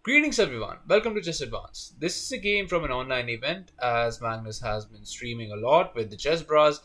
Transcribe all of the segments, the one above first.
Greetings everyone, welcome to Chess Advance. This is a game from an online event as Magnus has been streaming a lot with the Chess Bras,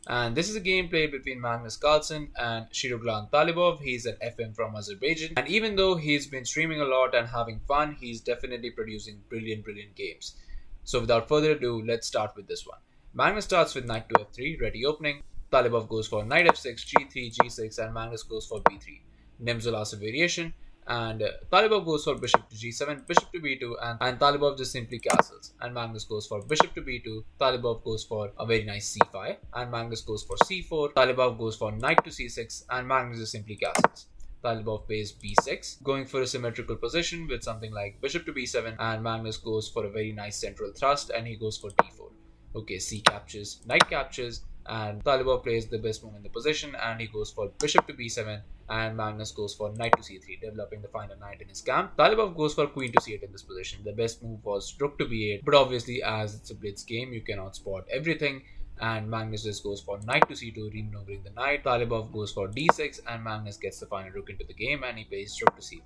and this is a game played between Magnus Carlsen and Shiroglan Talibov. He's an FM from Azerbaijan, and even though he's been streaming a lot and having fun, he's definitely producing brilliant games. So without further ado, let's start with this one. Magnus starts with knight to f3, ready opening. Talibov goes for knight f6, g3, g6, and Magnus goes for b3. Nim's the last variation. And Talibov goes for bishop to g7, bishop to b2, and Talibov just simply castles. And Magnus goes for bishop to b2, Talibov goes for a very nice c5, and Magnus goes for c4, Talibov goes for knight to c6, and Magnus just simply castles. Talibov plays b6, going for a symmetrical position with something like bishop to b7, and Magnus goes for a very nice central thrust, and he goes for d4. Okay, c captures, knight captures, and Talibov plays the best move in the position, and he goes for bishop to b7, and Magnus goes for knight to c3, developing the final knight in his camp. Talibov goes for queen to c8 in this position. The best move was rook to b8, but obviously as it's a blitz game, you cannot spot everything, and Magnus just goes for knight to c2, remaneuvering the knight. Talibov goes for d6, and Magnus gets the final rook into the game, and he plays rook to c1.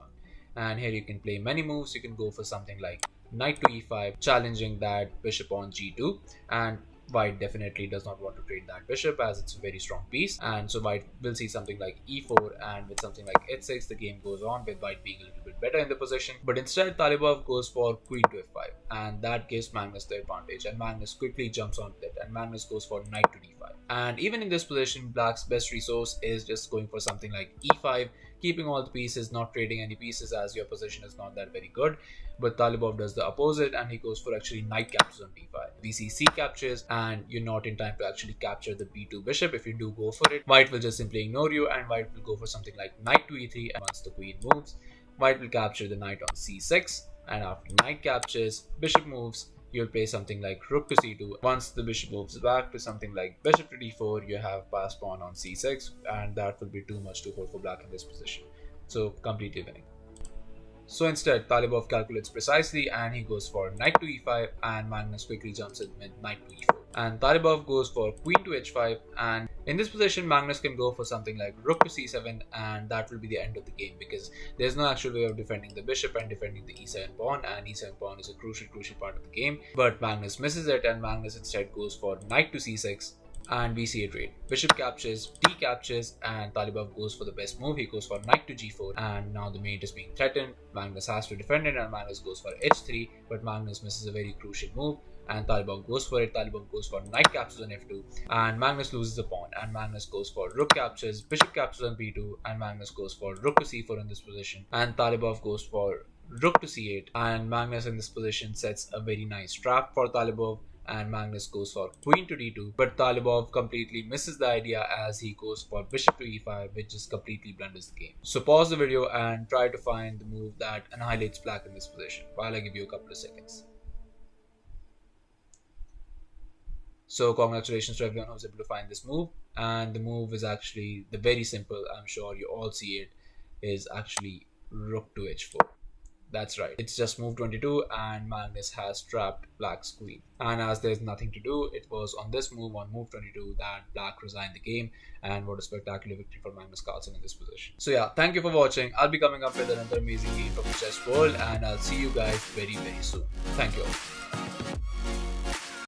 And here you can play many moves. You can go for something like knight to e5, challenging that bishop on g2, and White definitely does not want to trade that bishop as it's a very strong piece, and so White will see something like e4, and with something like h6 the game goes on with White being a little bit better in the position. But instead Talibov goes for queen to f5, and that gives Magnus the advantage, and Magnus quickly jumps onto it, and Magnus goes for knight to d5. And even in this position, Black's best resource is just going for something like e5, keeping all the pieces, not trading any pieces as your position is not that very good. But Talibov does the opposite, and he goes for actually knight captures on d5. We see c captures, and you're not in time to actually capture the b2 bishop. If you do go for it, White will just simply ignore you, and White will go for something like knight to e3, and once the queen moves, White will capture the knight on c6, and after knight captures, bishop moves, you'll play something like rook to c2. Once the bishop moves back to something like bishop to d4, you have passed pawn on c6, and that will be too much to hold for Black in this position. So completely winning. So instead, Talibov calculates precisely, and he goes for knight to e5, and Magnus quickly jumps in with knight to e4. And Talibov goes for queen to h5, and in this position, Magnus can go for something like rook to c7, and that will be the end of the game because there's no actual way of defending the bishop and defending the e7 pawn, and e7 pawn is a crucial part of the game. But Magnus misses it, and Magnus instead goes for knight to c6, and we see a trade. Bishop captures, d captures, and Talibov goes for the best move. He goes for knight to g4, and now the mate is being threatened. Magnus has to defend it, and Magnus goes for h3, but Magnus misses a very crucial move, and Talibov goes for it. Talibov goes for knight captures on f2, and Magnus loses the pawn, and Magnus goes for rook captures, bishop captures on b2, and Magnus goes for rook to c4 in this position, and Talibov goes for rook to c8, and Magnus in this position sets a very nice trap for Talibov, and Magnus goes for queen to d2, but Talibov completely misses the idea as he goes for bishop to e5, which just completely blunders the game. So pause the video and try to find the move that annihilates Black in this position while I give you a couple of seconds. So congratulations to everyone who was able to find this move, and the move is actually the very simple, I'm sure you all see it, is actually rook to h4. That's right, it's just move 22, and Magnus has trapped Black's queen. And as there's nothing to do, it was on this move, on move 22, that Black resigned the game, and what a spectacular victory for Magnus Carlsen in this position. So yeah, thank you for watching. I'll be coming up with another amazing game from the chess world, and I'll see you guys very soon. Thank you all.